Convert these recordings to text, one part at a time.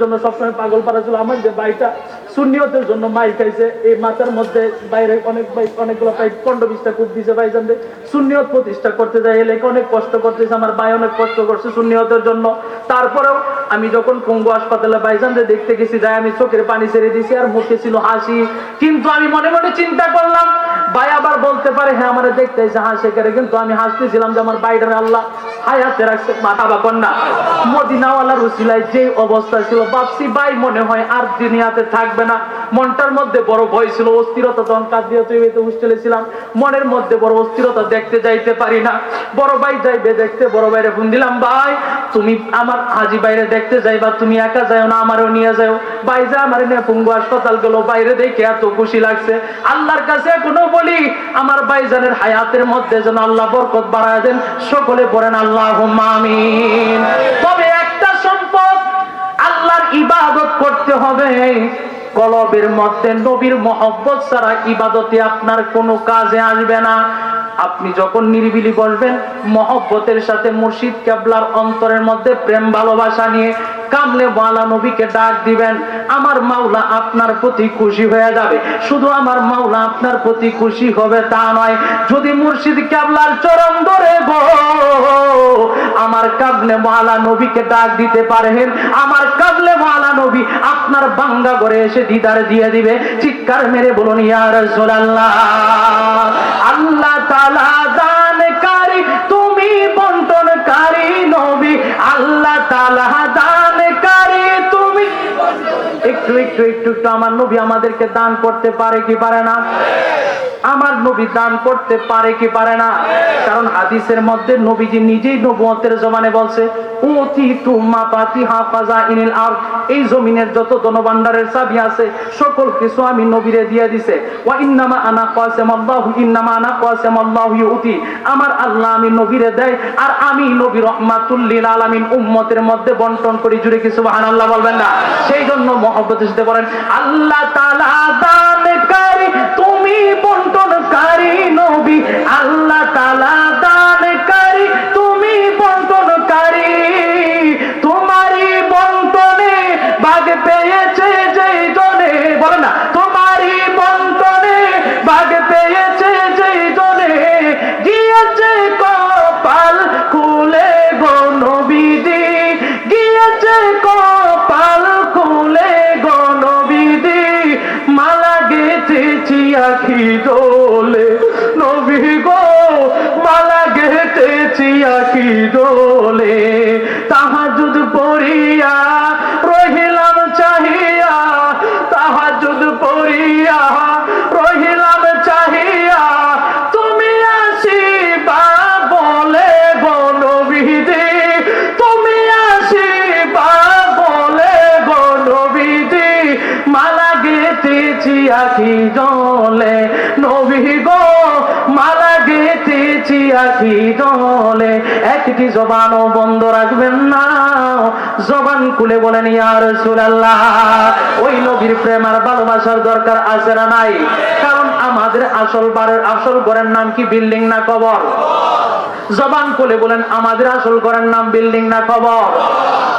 জন্য সবসময় পাগল পারা ছিল। আমার যে ভাইটা সুন্নিয়তের জন্য মাইর খাইছে, এই মাথার মধ্যে বাইরে অনেকগুলো প্রায় 15-20টা কূপ দিছে ভাইজান। সুন্নিয়ত প্রতিষ্ঠা করতে যাই এলাকা অনেক কষ্ট করতেছে, আমার ভাই অনেক কষ্ট করছে সুন্নিয়তের জন্য। তারপরেও আমি যখন পঙ্গু হাসপাতালে ভাইজানদের দেখতে গেছি, যাই আমি চোখের পানি ছেড়ে দিছি, আর মুখে ছিল হাসি। কিন্তু আমি মনে মনে চিন্তা করলাম, ভাই আবার বলতে পারে হ্যাঁ আমার দেখতে এসে হাসে করে, কিন্তু আমি হাসতেছিলাম যে আমার ভাইটারে আল্লাহ হায়াতে রাখছে। মাথা বা কন্যা মদিনাওয়ালার উসিলায় যে অবস্থা ছিল, ভাবছি ভাই মনে হয় আর দুনিয়াতে থাকবে না। মনটার মধ্যে বড় ভয় ছিল, অস্থিরতা। তখন কাদিয়াতে হোস্টেলে ছিলাম, মনের মধ্যে বড় অস্থিরতা, দেখতে যাইতে পারি না। বড় ভাই যাইবে দেখতে, বড় ভাইরে ফোন দিলাম, ভাই তুমি আমার হাজি বাইরে দেখতে যাইবা, তুমি একা যাও না, আমারও নিয়ে যাও। ভাই যা আমার নিয়ে পঙ্গু হাসপাতাল গেল, বাইরে দেখে এত খুশি লাগছে। আল্লাহর কাছে এখনো বলি আমার ভাইজানের হায়াতের মধ্যে যেন আল্লাহ বরকত বাড়ায় দেন। সকলে পড়েন আল্লাহুম্মা আমিন। তবে একটা সম্পদ, আল্লাহর ইবাদত করতে হবে। কলবের মধ্যে নবীর মহব্বত ছাড়া ইবাদতে আপনার কোনো কাজে আসবে না। আপনি যখন নিরিবিলি বসবেন, মহব্বতের সাথে মুর্শিদ কেবলার অন্তরের মধ্যে প্রেম ভালোবাসা নিয়ে কামলে ওয়ালা নবীকে ডাক দিবেন, আমার মাওলা আপনার প্রতি খুশি হয়ে যাবে। শুধু আমার মাওলা আপনার প্রতি খুশি হবে তা নয়, যদি মুর্শিদ কেবলার চরণ ধরে গো আমার কাবলে ওয়ালা নবীকে ডাক দিতে পারেন, আমার কাবলে ওয়ালা নবী আপনার বাঙ্গা করে এসে দিদার দিয়ে দিবে। চিৎকার মেরে বলুন ইয়া রাসূলুল্লাহ। আল্লাহ তাআলা দানকারী, তুমি বন্টনকারী নবী। আল্লাহ তাআলা দানকারী, তুমি একটু একটু একটু একটু আমার নবী আমাদেরকে দান করতে পারে কি পারে না? আমার নবী দান করতে পারে কি পারে না? কারণ হাদিসের মধ্যে নবীজি নিজেই নবুয়তের জবানে বলছে, উতিতু মাফাতিহা ফাযাইনিল আরদ, এই জমিনের যত ধনভাণ্ডারের চাবি আছে সকল কিছু আমি নবীরে দিয়ে দিয়েছে। ওয়া ইন্নামা আনা কাসিমাল্লাহু, ইন্নামা আনা কাসিমাল্লাহু ইউতি, আমার আল্লাহ আমি নবীরে দেয়, আর আমি নবী রাহমাতুল লিল আলামিন উম্মতের মধ্যে বন্টন করি। জুড়ে কি সুবহানাল্লাহ বলবেন না? সেই জন্য মহব্বতের সাথে বলেন আল্লাহ তাআলা দানকারী, তুমি বন্টনকারী নবী। আল্লাহ তাআলা দানকারী, তুমি বন্টনকারী। তোমারই বন্টনে ভাগ পেয়েছে যেই জনে, বলে না তোমারই বন্টনে ভাগ পেয়েছে যেই জনে, গিয়েছে কপাল খুলে গো নবীজি, গিয়েছে কপাল খুলে গো নবীজি, মালা গেঁথেছি আখি দোলে নবী গো, মালা গেঁথেছি আখি দোলে। তাহাজ্জুদ পড়িয়া রহিলাম চাহিয়া, তাহাজ্জুদ পড়িয়া রহিলাম চাহিয়া, তুমি আসিবা বলে গো নবীজি, তুমি আসিবা বলে গো নবীজি, মালা গেঁথেছি আখি দোলে নবী গো, মালা গেঁথেছি আখি দোলে। একটি জবানও বন্ধ রাখবেন না, জবান খুলে বলেন ইয়া রাসূলুল্লাহ। ওই নবীর প্রেম আর ভালোবাসার দরকার আছে না নাই? কারণ আমাদের আসল ঘরের নাম কি বিল্ডিং না কবর? জবান খুলে বলেন আমাদের আসল ঘরের নাম বিল্ডিং না কবর?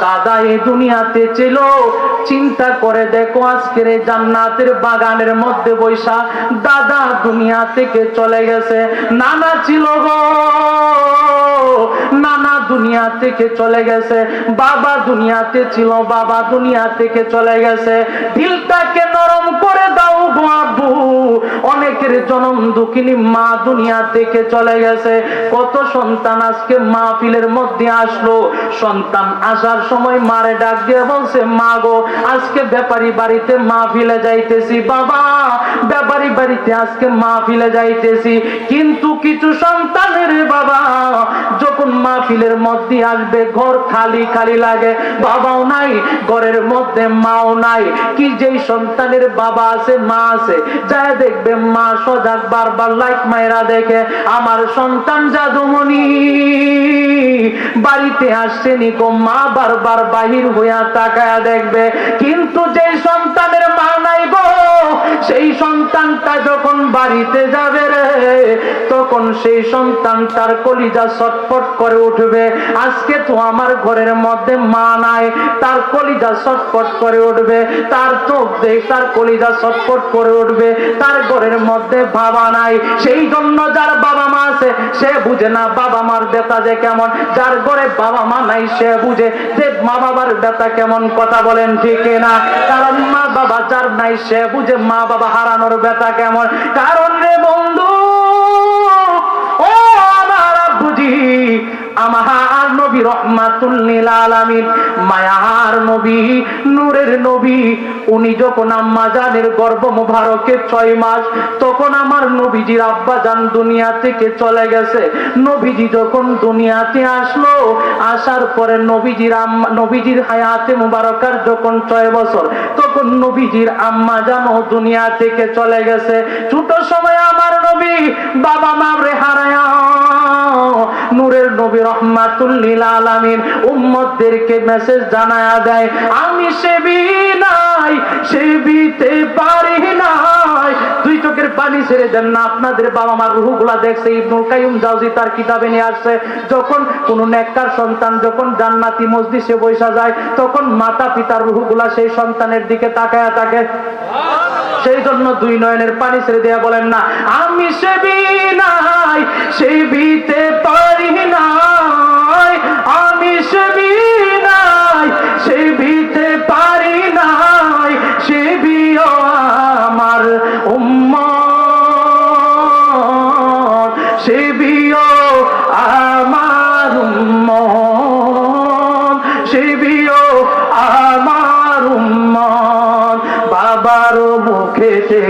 দাদা এই দুনিয়াতে ছিল, চিন্তা করে দেখো আজকের এই জান্নাতের বাগানের মধ্যে বৈশা দাদা দুনিয়া থেকে চলে গেছে। নানা ছিল গো, নানা দুনিয়া থেকে চলে গেছে। বাবা দুনিয়াতে ছিল, বাবা দুনিয়া থেকে চলে গেছে। দিলটাকে নরম করে দাও গো আব্বু, অনেকের জনম দুঃখিনী মা দুনিয়া থেকে চলে গেছে। কত সন্তান আজকে মাহফিলের মধ্যে আসলো, সন্তান আসার সময় মারে ডাক দিয়ে বলছে মা গো আজকে ব্যাপারী বাড়িতে মাহফিলে যাইতেছি, বাবা ব্যাপারী বাড়িতে আজকে মাহফিলে যাইতেছি। কিন্তু কিছু সন্তানের বাবা যখন মাহফিলের মধ্যে আসবে ঘর খালি খালি লাগে, বাবাও নাই ঘরের মধ্যে, মাও নাই। কি যেই সন্তানের বাবা আছে মা আছে, যায় দেখবে মা সজাগ, বারবার লাইট মায়েরা দেখে আমার সন্তান জাদুমণি বাড়িতে আসছেনি গো, মা বারবার বাহির হইয়া তাকায়া দেখবে। কিন্তু যে সন্তানের মা নাই গো, সেই সন্তানটা যখন বাড়িতে যাবে রে, তখন সেই সন্তানটার কলিজা ছটফট করে উঠবে। আজকে তো আমার ঘরের মধ্যে মা নাই, তার কলিজা ছটফট করে উঠবে। তার চোখ দেখ, তার কলিজা ছটফট করে উঠবে। তার ঘরের মধ্যে বাবা নাই, সেই জন্য যার বাবা মা আছে সে বুঝে না বাবা মার ব্যথা যে কেমন। যার ঘরে বাবা মা নাই সে বুঝে যে মা বাবার ব্যথা কেমন। কথা বলেন ঠিক না? কারণ মা বাবা যার নাই সে বুঝে মা বাবা হারানোর ব্যথা কেমন। কারণ রে বন্ধু, ও আমার বুঝি আমার নবী রহমাতুল লিল আলামিন, মায়ার নবী, নূরের নবী, উনি যখন আম্মা জানের গর্ভ মুবারকে 6 মাস, তখন আমার নবীজির আব্বা জান দুনিয়া থেকে চলে গেছে। নবীজি যখন দুনিয়াতে আসলো, আসার পরে নবীজির হায়াতে মুবারকার যখন 6 বছর, তখন নবীজির আম্মা জানও দুনিয়া থেকে চলে গেছে। ছোট সময় আমার নবী বাবা মা রে হারায়া নূরের নবী রহমাতুল লিল আলামিন উম্মতদেরকে মেসেজ জানায়া দেয়, আমি সেবি নাই, সেবিতে পারি নাই। দুই চোখের পানি ছেড়ে দেন না, আপনাদের বাবা মার রূহগুলা দেখছে। ইবনুল কাইয়্যিম জাওজি তার কিতাবে নিয়ে আসছে, যখন কোন নেককার সন্তান যখন জান্নাতি মজলিসে বসা যায়, তখন মাতা পিতার রূহগুলা সেই সন্তানের দিকে তাকায়া থাকে। সেই জন্য দুই নয়নের পানি ছেড়ে দেয়া বলেন না, আমি সেবি নাই, সেবিতে পারি নাই, আমি সেবি নাই, সেবিতে পারি নাই, সেবিও আমার উম্মত, সেবিও আমার উম্মত, সেবিও আমার উম্মত। বাবার মুখেতে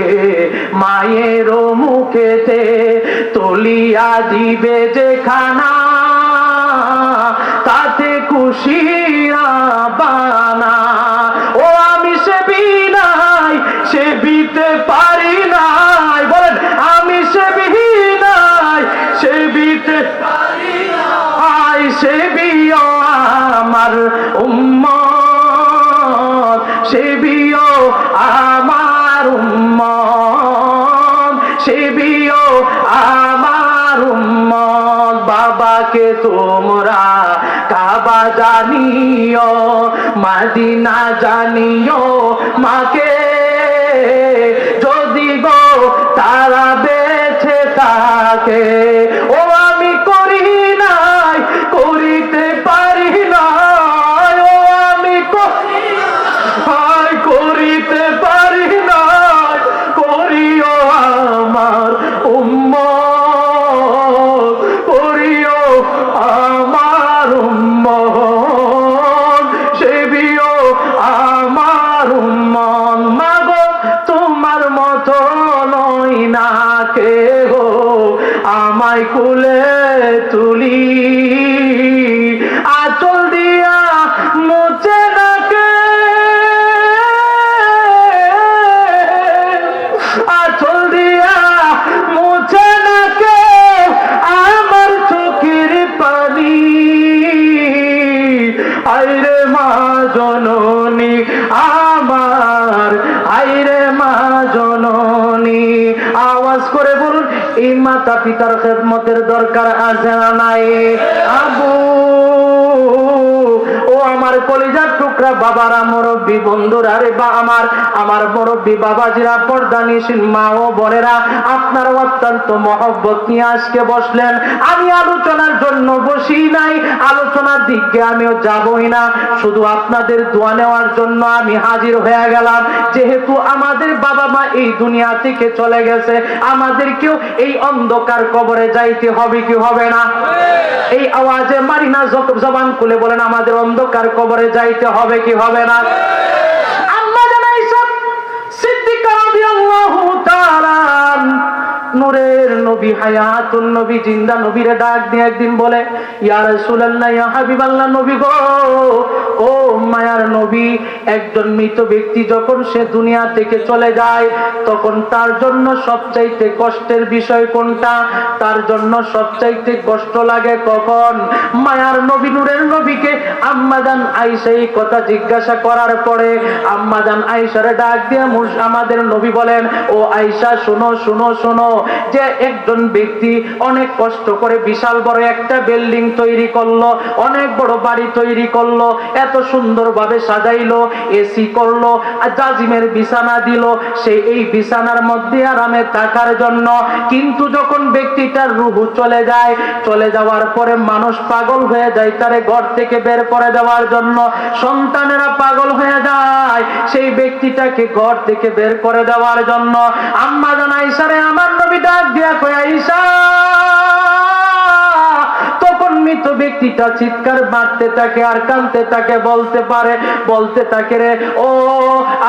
মায়ের মুখেতে তলিয়া দিবে যে খানা, তাতে খুশি বানা। ও আমি সেবি নাই, সেবিতে পারি নাই, বলেন আমি সেবি নাই, সেবিতে পারি নাই, সেবিও আমার উম্মত, সেবিও আমার উম্মত, সেবিও আমার উম্মত। বাবাকে তোমরা কাবা জানিও, মদিনা জানিও, মাকে যদি গো তারা বেঁচে থাকে। ও আমি করি নাই, করিতে পারি নাই, ও আমি করিতে পারি নাই, করিও আমার উম্মত, করিও আমার উম্মত, সেবিও আমার উম্মত। মাগো তোমার মতো নই না কেহ, আমায় কুলে তুলি, আঁচল দিয়া মুছে না কে, আঁচল দিয়া মুছে না কে আমার চোখের পানি। আইরে মা জননী আমার, আইরে মা জননী। আওয়াজ করে বলুন, এই মাতা পিতার খেদমতের দরকার আছে না নাই? আবু, ও আমার কলিজার টুকরা বাবারা, মুরব্বী বন্ধুরা রে, বা আমার মুরব্বী বাবাজিরা, পর্দানিশীন মা ও বোনেরা, আপনারা অত্যন্ত মহব্বত নিয়ে আজকে বসলেন। আমি আলোচনার জন্য বসি নাই, আলোচনার দিকে আমিও যাবই না, শুধু আপনাদের দোয়া নেওয়ার জন্য আমি হাজির হয়ে গেলাম। যেহেতু আমাদের বাবা মা এই দুনিয়া থেকে চলে গেছে, আমাদেরকেও এই অন্ধকার কবরে যাইতে হবে কি হবে না? এই আওয়াজে মারিনা জবান খুলে বলেন, আমাদের অন্ধকার কবরে যাইতে হবে কি হবে না? আম্মা জানাইছেন সিদ্দিকা রাদিয়াল্লাহু তাআলা নূরের নবী হায়াতুন নবী জিন্দা নবীরে ডাক দিয়ে একদিন বলে, ইয়া রাসূলুল্লাহ ইয়া হাবিবাল্লাহ, নবী গো, ও মায়ার নবী, একজন মৃত ব্যক্তি যখন সে দুনিয়া থেকে চলে যায় তখন তার জন্য সবচাইতে কষ্টের বিষয় কোনটা? তার জন্য সবচাইতে কষ্ট লাগে কখন? মায়ার নবী নূরের নবীকে আম্মাজান আয়েশা এই কথা জিজ্ঞাসা করার পরে আম্মাজান আয়েশারে ডাক দিয়ে আমাদের নবী বলেন, ও আয়েশা শোনো শোনো শোনো, যে একজন ব্যক্তি অনেক কষ্ট করে বিশাল বড় একটা বিল্ডিং তৈরি করলো, অনেক বড় বাড়ি তৈরি করলো, এত সুন্দরভাবে সাজাইলো, এসি করলো, জাজিমের বিছানা দিল, সে এই বিছানার মধ্যে আরামে থাকার জন্য। কিন্তু যখন ব্যক্তিটার রূহ চলে যায়, চলে যাওয়ার পরে মানুষ পাগল হয়ে যায় তারে ঘর থেকে বের করে দেওয়ার জন্য, সন্তানেরা পাগল হয়ে যায় সেই ব্যক্তিটাকে ঘর থেকে বের করে দেওয়ার জন্য। আম্মা জান আয়েশারে আমার নবী ডাক দিয়া কয়, আয়েশা, তখন মৃত ব্যক্তিটা চিৎকার মারতে থাকে আর কাঁদতে থাকে, বলতে থাকে, রে ও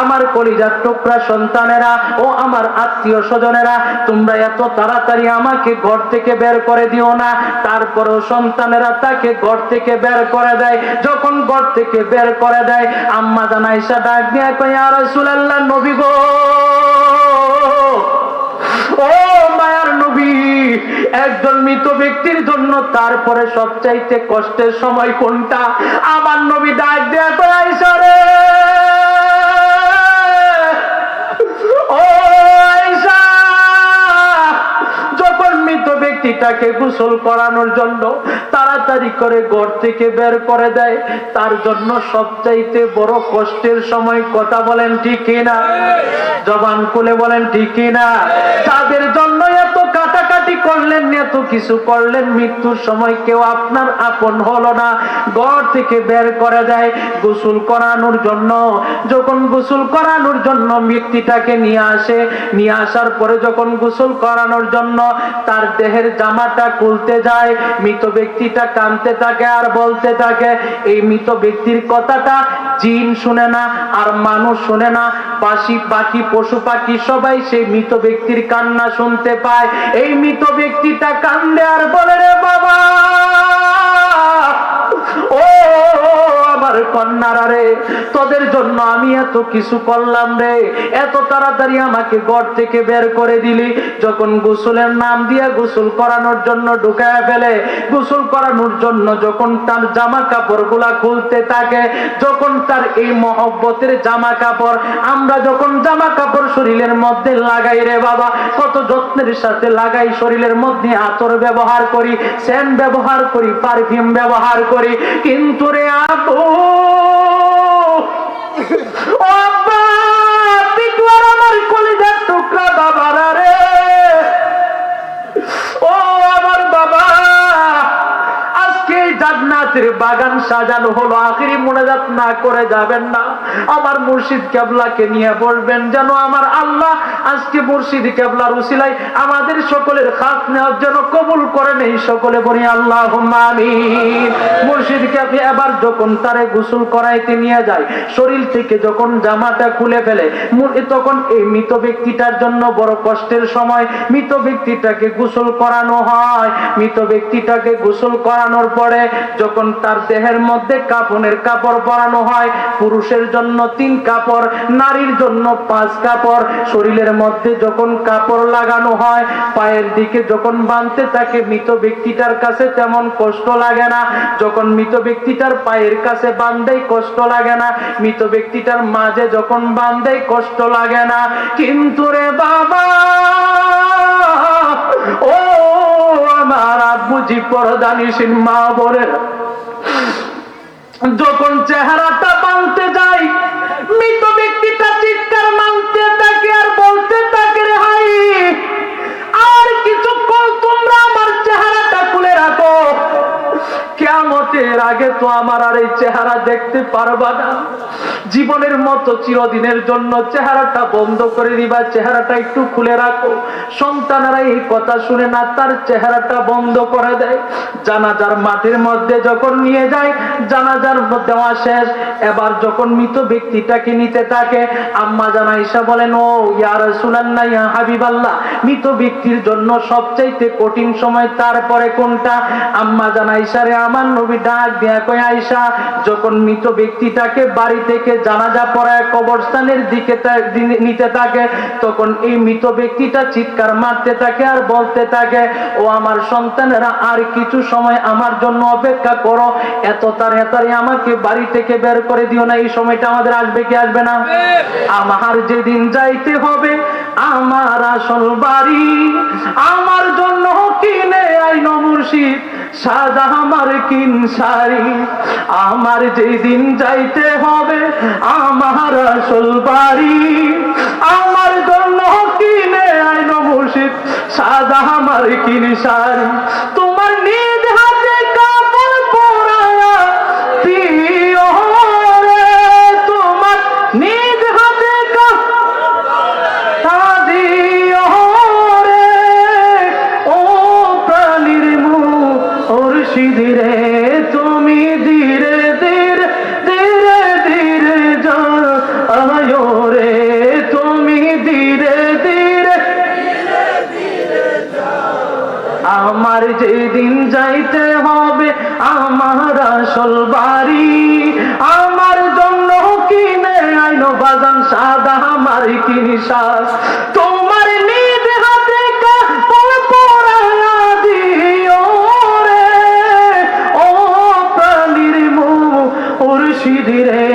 আমার কলিজার টুকরা সন্তানেরা, ও আমার আত্মীয় স্বজনেরা, তোমরা এত তাড়াতাড়ি আমাকে ঘর থেকে বের করে দিও না। তারপরেও সন্তানেরা তাকে ঘর থেকে বের করে দেয়। যখন ঘর থেকে বের করে দেয়, আম্মা জান আয়েশা ডাক দিয়া কয়, ইয়া রাসূলুল্লাহ, নবী গো, ও মায়ার নবী, একজন মৃত ব্যক্তির জন্য তারপরে সবচাইতে কষ্টের সময় কোনটা? আমার নবী ডাক দেয়া কয়, আয়েশা রে, ও আয়েশা, যখন মৃত ব্যক্তিটাকে গোসল করানোর জন্য তাড়াতাড়ি করে ঘর থেকে বের করে দেয়, তার জন্য সবচাইতে বড় কষ্টের সময়, কথা বলেন ঠিক কিনা? জবান খুলে বলেন ঠিক কিনা? তাদের জন্য এত কাটাকাটি করলেন, এত কিছু করলেন, মৃত্যুর সময় কেউ আপনার আপন হলো না, ঘর থেকে বের করে দেয় গোসল করানোর জন্য। যখন গোসল করানোর জন্য ব্যক্তিটাকে নিয়ে আসে, নিয়ে আসার পরে যখন গোসল করানোর জন্য তার দেহের জামাটা খুলতে যায়, মৃত ব্যক্তিটা কাঁদতে থাকে আর বলতে থাকে। এই মৃত ব্যক্তির কথাটা জিন শুনে না আর মানুষ শুনে না, বাকি পশু পাখি সবাই সেই মৃত ব্যক্তির কান্না শুনতে পায়। এই মৃত ব্যক্তিটা কান্দে আর বলে, রে বাবা, ও আমার কন্যারা রে, তোদের জন্য আমি এত কিছু করলাম রে, এত তাড়াতাড়ি আমাকে ঘর থেকে বের করে দিলি। যখন গোসলের নাম দিয়ে গোসল করানোর জন্য ঢুকায় ফেলে, গোসল করানোর জন্য যখন তার জামা কাপড় গুলা খুলতে থাকে, যখন তার এই মহব্বতের জামা কাপড়, আমরা যখন জামা কাপড় শরীরের মধ্যে লাগাই রে বাবা, কত যত্নের সাথে লাগাই, শরীরের মধ্যে আতর ব্যবহার করি, সেন্ট ব্যবহার করি, পারফিউম ব্যবহার করি, কিন্তু রে আপু, ও আব্বা, তুই আর আমার কলিজার টুকরা বাবারা রে, ও আমার বাবা, আজকে জান্নাতের বাগান সাজানো হলো, আখিরি মোনাজাত না করে যাবেন না, আমার মুর্শিদ কেবলাকে নিয়ে বলবেন যেন আমার আল্লাহ আজকে মুর্শিদ কেবলার উসিলায় আমাদের সকলের খাস নেওয়ার জন্য কবুল করে নেই। সকলে বলি আল্লাহুম্মা আমিন। মুর্শিদ কেবলা এবার যখন তারে গোসল করাইতে নিয়ে যায়, শরীর থেকে যখন জামাটা খুলে ফেলে, তখন এই মৃত ব্যক্তিটার জন্য বড় কষ্টের সময়। মৃত ব্যক্তিটাকে গোসল করানো হয়, মৃত ব্যক্তিটাকে গোসল করানোর পরে যখন তার দেহের মধ্যে কাফনের কাপড় পরানো হয়, পুরুষের জন্য 3 কাপড়, নারীর জন্য 5 কাপড়, শরীরের মধ্যে যখন কাপড় লাগানো হয়, পায়ের দিকে যখন বাঁধতে থাকে, মৃত ব্যক্তিটার কাছে তেমন কষ্ট লাগে না। যখন মৃত ব্যক্তিটার পায়ের কাছে বাঁধে কষ্ট লাগে না, মৃত ব্যক্তিটার মাঝে যখন বাঁধে কষ্ট লাগে না। কিন্তু রে বাবা, ও আমার আব্বুজি পরদানিসীন মা বলে, যখন চেহারাটা বাঁধতে যায়, মৃত ব্যক্তিটা চিৎকার মানতে থাকে আর বলতে থাকে, রে হাই, আর কিছুক্ষণ তোমরা আমার চেহারাটা খুলে রাখো, কিয়ামতের আগে তো আমার আর এই চেহারা দেখতে পারবা না, জীবনের মতো চিরদিনের জন্য চেহারাটা বন্ধ করে দিবা, চেহারাটা একটু খুলে রাখো। সন্তানেরা এই কথা শুনে না তার চেহারাটা বন্ধ করে দেয়। জানাজার মাঠের মধ্যে যখন নিয়ে যায়, জানাজার দেওয়া শেষ, এবার যখন মৃত ব্যক্তিটাকে নিতে থাকে, আম্মা জান আয়েশা বলেন, ও ইয়া রাসূলুল্লাহ, ইয়া হাবিবাল্লাহ, মৃত ব্যক্তির জন্য সবচাইতে কঠিন সময় তারপরে কোনটা? আম্মা জান আয়েশা রে আমার নবী ডাক দিয়া কয়, আয়েশা, যখন মৃত ব্যক্তিটাকে বাড়ি থেকে জানাজা পড়ায় কবরস্থানের দিকে নিতে থাকে, তখন এই মৃত ব্যক্তিটা চিৎকার মারতে থাকে আর বলতে থাকে, ও আমার সন্তানেরা, আর কিছু সময় আমার জন্য অপেক্ষা করো, এত তাড়াতাড়ি আমাকে বাড়ি থেকে বের করে দিও না। এই সময়টা আমাদের আসবে কি আসবে না? আমার যেদিন যাইতে হবে আমার আসল বাড়ি, আমার জন্য কিনে আইনো মুর্শিদ সাদা আমার কিন শাড়ি। আমার যেদিন যাইতে হবে আমার আসল বাড়ি, আমার জন্য কিনে আইনো মুর্শিদ সাদা আমার কিন শাড়ি। তোমার নিজ হাতে কাপড় পরায়া দিও রে, তোমার নিজ হাতে কাপড় দিও রে, ও প্রাণীর মুর্শিদ রে, তুমি ধীরে ধীরে ধীরে ধীরে যাও রে, তুমি ধীরে ধীরে আমার যেদিন যাইতে হবে আমার আসল বাড়ি, আমার জন্য কিনে আইনো বাজান সাদা আমার কিনি শাড়ি। তোমার নিজ হাতে কাপড় পরায়া দিও রে, ও প্রাণীর মুর্শিদ রে,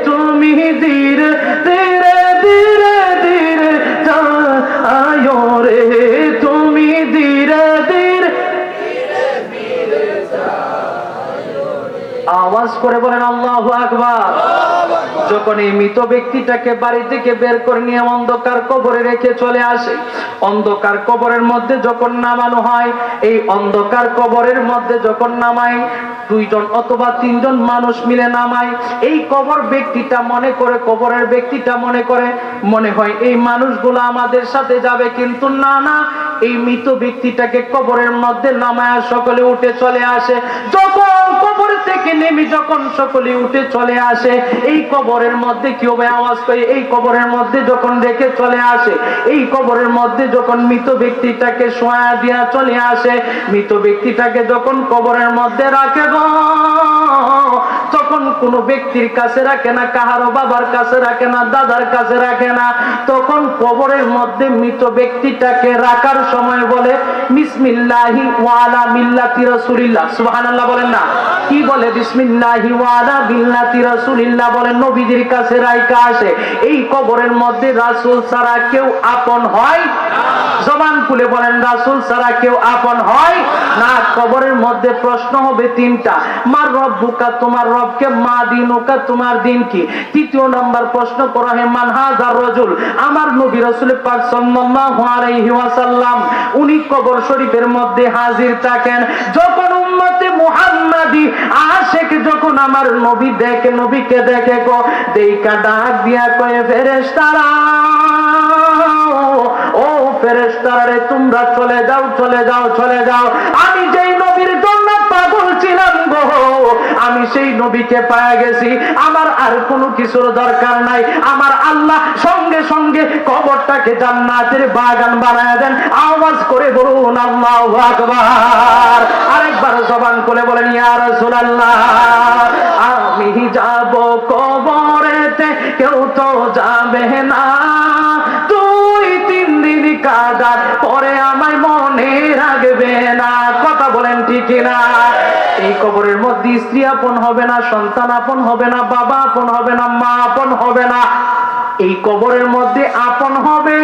তুমি ধীরে ধীরে ধীরে ধীরে যাও রে, তুমি ধীরে ধীরে। আওয়াজ করে বলেন আল্লাহু আকবার। যখন এই মৃত ব্যক্তিটাকে বাড়ি থেকে বের করে নিয়ে অন্ধকার কবরে রেখে চলে আসে, অন্ধকার কবরের মধ্যে যখন নামানো হয়, এই অন্ধকার কবরের মধ্যে যখন নামায়, দুইজন অথবা তিনজন মানুষ মিলে নামায়, এই কবর ব্যক্তিটা মনে করে, কবরের ব্যক্তিটা মনে হয় এই মানুষগুলো আমাদের সাথে যাবে, কিন্তু না না, এই মৃত ব্যক্তিটাকে কবরের মধ্যে নামায় সকলে উঠে চলে আসে। যখন কবর থেকে নেমে যখন সকলে উঠে চলে আসে, এই কবরের মধ্যে কি হবে? আওয়াজ করে, এই কবরের মধ্যে যখন রেখে চলে আসে, এই কবরের মধ্যে যখন মৃত ব্যক্তিটাকে শোয়া দিয়া চলে আসে, মৃত ব্যক্তিটাকে যখন কবরের মধ্যে রাখে গো, তখন কোন ব্যক্তির কাছে রাখে না, কাহারো বাবার কাছে রাখে না, দাদার কাছে রাখে না, তখন কবরের মধ্যে মৃত ব্যক্তিটাকে রাখার সময় বলে বিসমিল্লাহি ওয়া আলা মিল্লাতি রাসূলিল্লাহ। সুবহানাল্লাহ বলেন না? কি বলে? বিসমিল্লাহি ওয়া আলা মিল্লাতি রাসূলিল্লাহ বলেন। নবীদের কাছে রাইখা আসে। এই কবরের মধ্যে রাসূল ছাড়া কেউ আপন হয় না। জবান খুলে বলেন, রাসূল ছাড়া কেউ আপন হয় না। কবরের মধ্যে প্রশ্ন হবে তিনটা, মার রব্বুকা, তোমার রবকে, মা দিনুকা, তোমার দিন কি। তৃতীয় নাম্বার প্রশ্ন করা হয় মান হাযার রাজুল, আমার নবী রাসূল পাক সাল্লাল্লাহু আলাইহি ওয়াসাল্লাম উনি কবর শরীফের মধ্যে হাজির থাকেন। যখন উম্মতে মুহাম্মাদি আশিক যখন আমার নবী দেখে, নবীকে দেখে গো, দেইকা ডাক দিয়া কয়ে, ফেরেশতারা, ও ফেরেশতারা রে, তোমরা চলে যাও, চলে যাও, চলে যাও। আমি যেই নবীর জন্য পাগল ছিলাম গো, আমি সেই নবীকে পাওয়া গেছি, আমার আর কোনো কিছুর দরকার নাই। আমার আল্লাহ সঙ্গে সঙ্গে কবরটাকে জান্নাতের বাগান বানায় দেন। আওয়াজ করে বলুন আল্লাহু আকবার। আরেকবার জবান খুলে বলেন ইয়া রাসূলুল্লাহ, আমি যাব কবরেতে, কেউ তো যাবে না, তুই 3 দিন কাদার পরে আমায় মনে রাখবে না। কথা বলেন ঠিক না? এই কবরের মধ্যে স্ত্রী আপন হবে না, সন্তান আপন হবে না, বাবা আপন হবে না, মা আপন হবে না। এই কবরের মধ্যে আপন হবে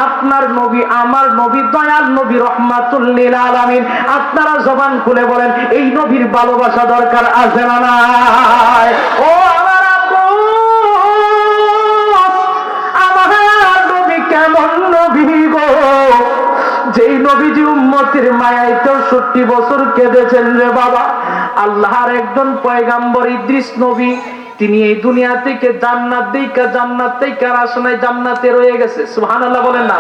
আপনার নবী, আমার নবী, দয়াল নবী, রাহমাতুল লিল আলামিন। আপনারা জবান খুলে বলেন, এই নবীর ভালোবাসা দরকার আছে না নাই? ও আমার আপু, আমার নবী কেমন নবী গো, যেই নবীজি উম্মতের মায়ায় 63 বছর কেঁদেছেন রে বাবা। আল্লাহর একজন পয়গাম্বর ইদ্রিস নবী, তিনি এই দুনিয়া থেকে জান্নাত থেকে আসলে জান্নাতে রয়ে গেছে। সুবহানাল্লাহ বলেন না।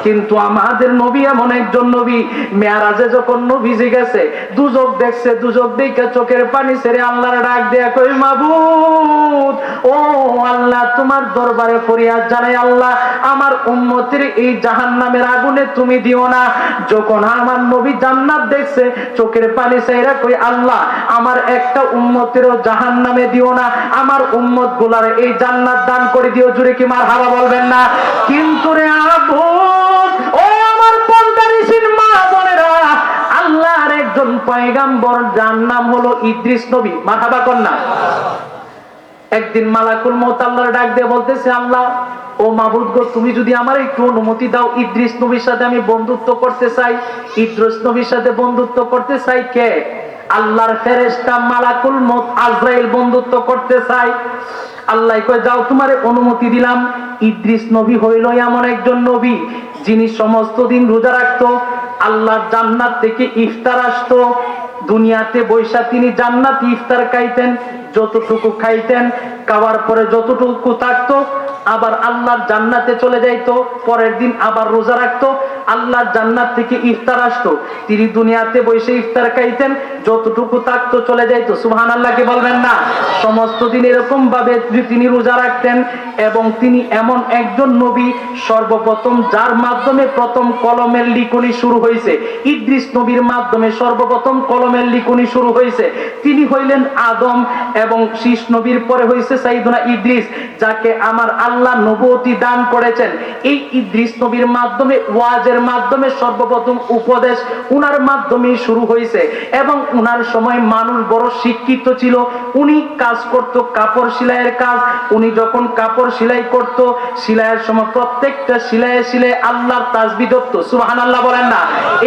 কিন্তু আমাদের নবী এমন একজন নবী, মেরাজে যখন নবীজি গেছে, দুজক দেখছে, দুজক দেখে চোখের পানি ছেড়ে আল্লাহর ডাক দেয়া কই, মাবুদ ও আল্লাহ, তোমার দরবারে ফরিয়াদ জানাই, আল্লাহ আমার উম্মতের এই জাহান্নামের আগুনে তুমি দিও না। যখন আমার নবী জান্নাত দেখছে, চোখের পানি ছেড়ে কই, আল্লাহ আমার একটা উম্মতেরও জাহান্নামে দিও না, আমার উম্মত গুলার এই জান্নাত দান করে দিও। জুড়ে কি মারহাবা বলবেন না? কিন্তু রে আবুদ, ও আমার পর্দানিশীন মা বোনেরা, আল্লাহর একজন পয়গাম্বর, যার নাম হলো ইদ্রিস নবী। মারহাবা কর না। একদিন মালাকুল মউত আল্লাহর ডাক দিয়ে বলতেছে, আল্লাহ ও মাবুদ গো, তুমি যদি আমার একটু অনুমতি দাও, ইদ্রিস নবীর সাথে আমি বন্ধুত্ব করতে চাই। ইদ্রিস নবীর সাথে বন্ধুত্ব করতে চাই কে? আল্লাহর ফেরেশতা মালাকুল মউত আজরাইল বন্ধুত্ব করতে চাই। আল্লাহ কয়, যাও, তোমারে অনুমতি দিলাম। ইদ্রিস নবী হইল এমন একজন নবী, যিনি সমস্ত দিন রোজা রাখতো, আল্লাহর জান্নাত থেকে ইফতার আসতো, দুনিয়াতে বৈশা তিনি জান্নাতি ইফতার খাইতেন, যতটুকু খাইতেন, খাওয়ার পরে যতটুকু থাকতো, আবার আল্লাহর জান্নাতে চলে যাইতো, পরের দিন আবার রোজা রাখতো, আল্লাহর জান্নাত থেকে ইফতার আসতো, তিনি দুনিয়াতে বসে ইফতার খাইতেন, যতটুকু থাকতো চলে যাইতো। সুবহানাল্লাহ কি বলবেন না? সমস্ত দিন এরকম ভাবে তিনি রোজা রাখতেন। এবং তিনি এমন একজন নবী, সর্বপ্রথম যার মাধ্যমে প্রথম কলমের লিখনি শুরু হয়েছে, ইদ্রিস নবীর মাধ্যমে সর্বপ্রথম কলমের লিখনি শুরু হয়েছে। তিনি হইলেন আদম, এবং শীষ নবীর পরে হয়েছে সাইয়েদুনা ইদ্রিস, যাকে আমার আল্লাহ নবুয়তি দান করেছেন। এই ইদ্রিস নবীর মাধ্যমে, ওয়াজের মাধ্যমে সর্বপ্রথম উপদেশ উনার মাধ্যমেই শুরু হয়েছে। এবং উনার সময় মানুষ বড় শিক্ষিত ছিল। উনি কাজ করত কাপড় সেলাইয়ের কাজ। উনি যখন কাপড় সেলাই করত, সেলাইয়ের সময় প্রত্যেকটা সেলাইয়ে সেলাইয়ে আল্লাহর তাসবিহ ধরত। সুবহানাল্লাহ বলেন না।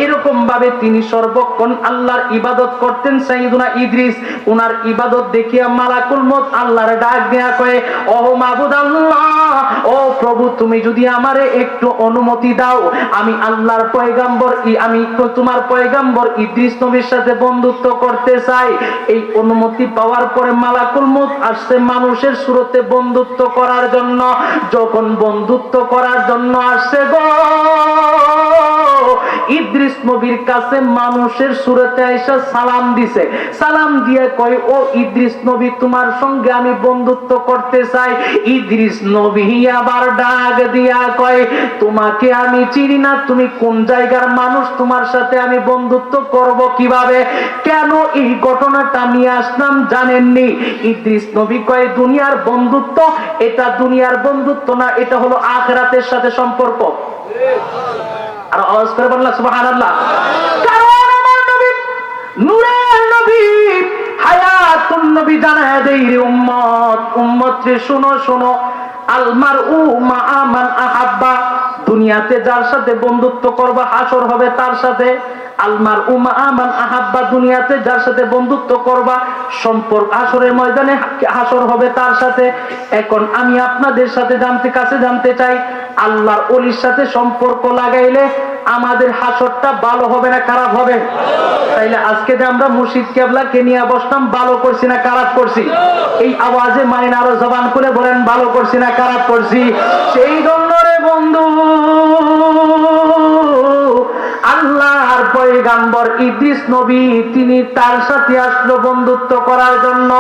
এরকম ভাবে তিনি সর্বক্ষণ আল্লাহর ইবাদত করতেন সাইয়েদুনা ইদ্রিস। উনার ইবাদত দেখিয়া মালাকুল মউত আল্লাহর ডাক দেয়া কয়, ও মাবুদ আল্লাহ, ও প্রভু, তুমি যদি আমারে একটু অনুমতি দাও, আমি আল্লাহর পয়গাম্বর, আমি তোমার পয়গাম্বর ইদ্রিস নবীর সাথে বন্ধুত্ব করতে চাই। এই অনুমতি পাওয়ার পরে মালাকুল মউত আসছে মানুষের সুরতে বন্ধুত্ব করার জন্য। যখন বন্ধুত্ব করার জন্য আসছে গো, ইদ্রিস নবীর কাছে মানুষের সুরতে আইসা সালাম দিছে। সালাম দিয়ে কয়, ও ইদ্রিস নবী, তোমার সঙ্গে আমি বন্ধুত্ব করতে চাই। ইদ্রিস নবী আবার ডাক দিয়া কয়, তোমাকে আমি চিনি না, তুমি কোন জায়গার মানুষ, তোমার সাথে আমি বন্ধুত্ব করব কিভাবে? কেন এই ঘটনাটা নিয়ে আসলাম জানেননি? ইদ্রিস নবী কয়, দুনিয়ার বন্ধুত্ব, এটা দুনিয়ার বন্ধুত্ব না, এটা হলো আখিরাতের সাথে সম্পর্ক। আর আওয়াজ করে বললাম সুবহানাল্লাহ। কারণ আমার নবী নূরের নবী, হায়াতুন নবী, জানায় দেই রে উম্মত, উম্মত রে শুনো শুনো, আলমারউ মা মান আহাব্বা, দুনিয়াতে যার সাথে বন্ধুত্ব করবা হাসর হবে তার সাথে। আলমারউ মা মান আহাব্বা, দুনিয়াতে যার সাথে বন্ধুত্ব করবা সম্পর্ক হাসরের ময়দানে হাসর হবে তার সাথে। এখন আমি আপনাদের সাথে জানতে চাই, আল্লাহর ওলির সাথে সম্পর্ক লাগাইলে আমাদের হাসরটা ভালো হবে না খারাপ হবে? তাইলে আজকে যে আমরা মুর্শিদ কেবলাকে নিয়ে বসলাম, ভালো করছি না খারাপ করছি? এই আওয়াজে মাইন আরো জবান খুলে বলেন, ভালো করছি না খারাপ করছি? সেই জন্য রে বন্ধু, আল্লাহর পয়গাম্বর ইদ্রিস নবী, তিনি তার সাথে আসলো বন্ধুত্ব করার জন্য।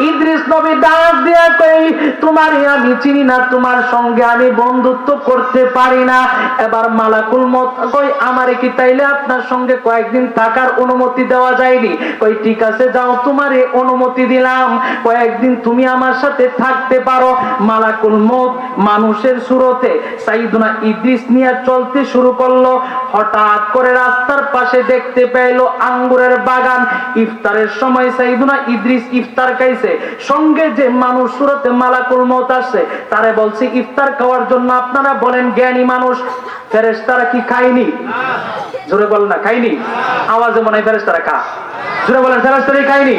ইদ্রিস নবী ডাক দিয়া কই, তোমারে আমি চিনি না, তোমার সঙ্গে আমি বন্ধুত্ব করতে পারি না। এবার মালাকুল মউত কই, আমারে কি তাইলে আপনার সঙ্গে কয়েকদিন থাকার অনুমতি দেওয়া যায়নি? কই, ঠিক আছে, যাও, তোমারে অনুমতি দিলাম, কয়েকদিন তুমি আমার সাথে থাকতে পারো। মালাকুল মউত মানুষের সুরতে সাইয়েদুনা ইদ্রিস নিয়ে চলতে শুরু করলো। হঠাৎ করে রাস্তার পাশে দেখতে পেল আঙ্গুরের বাগান। ইফতারের সময় সাইয়েদুনা ইদ্রিস ইফতার খাইছে। সঙ্গে যে মানুষ সুরতে মালাকুল মউত আসছে, তারে বলছে ইফতার খাওয়ার জন্য। আপনারা বলেন, জ্ঞানী মানুষ, ফেরেশতারা কি খায়নি? জোরে বলেন না, খায়নি? আওয়াজে মনে হয় ফেরেশতারা খা। জোরে বলেন, ফেরেশতারা খায়নি?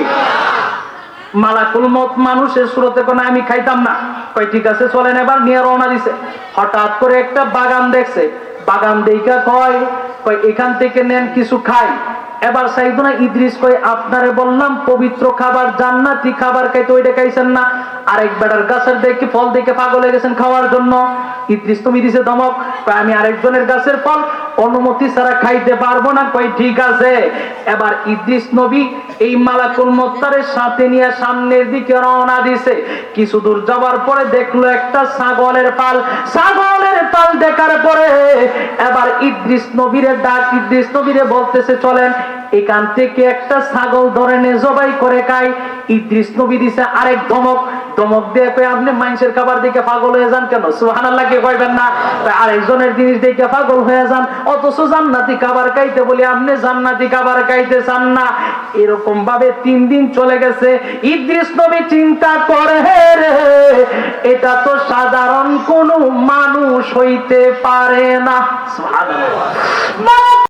মালাকুল মউত মানুষের সুরতে কোন আমি খাইতাম না। কই, ঠিক আছে, চলেন, এবার নিয়ে রওনা দিছে। হঠাৎ করে একটা বাগান দেখছে। বাগান দেখা কয়, এখান থেকে নেন, কিছু খাই। এবার সাইদুনা ইদ্রিস কয় আপনারে বললাম পবিত্র খাবার জান্নাতি খাবার খাইতে, ওইটা খাইছেন না। আরেক বেটার গাছের দেখে ফল দেখে পাগল হয়ে গেছেন খাওয়ার জন্য। ইদ্রিস তুমি দিছে ধমক, কয় আমি আরেকজনের গাছের ফল অনুমতি ছাড়া খাইতে পারবো না। কয় ঠিক আছে। এবার ইদ্রিস নবী এই মালাকুল মুত্তারের সাথে নিয়ে সামনের দিকে রওনা দিছে। কিছু দূর যাওয়ার পরে দেখলো একটা ছাগলের পাল। ছাগলের পাল দেখার পরে এবার ইদ্রিস নবীরে ডাক, ইদ্রিস নবীরে বলতেছে চলেন এখান থেকে একটা ছাগল ধরে নে জবাই করে খাই। ইদ্রিস নবী দিছে আরেক ধমক, ধমক দিয়ে কয় আপনি মানুষের খাবার দিকে পাগল হয়ে যান কেন? সুবহানাল্লাহ কে কইবেন না? আরেকজনের জিনিস দেখে পাগল হয়ে যান, অথচ জান্নাতি খাবার খাইতে বলি আপনি জান্নাতি খাবার খাইতে চান না। এরকম ভাবে 3 দিন চলে গেছে। ইদ্রিস নবী চিন্তা করে রে, এটা তো সাধারণ কোন মানুষ হইতে পারে না। সুবহানাল্লাহ।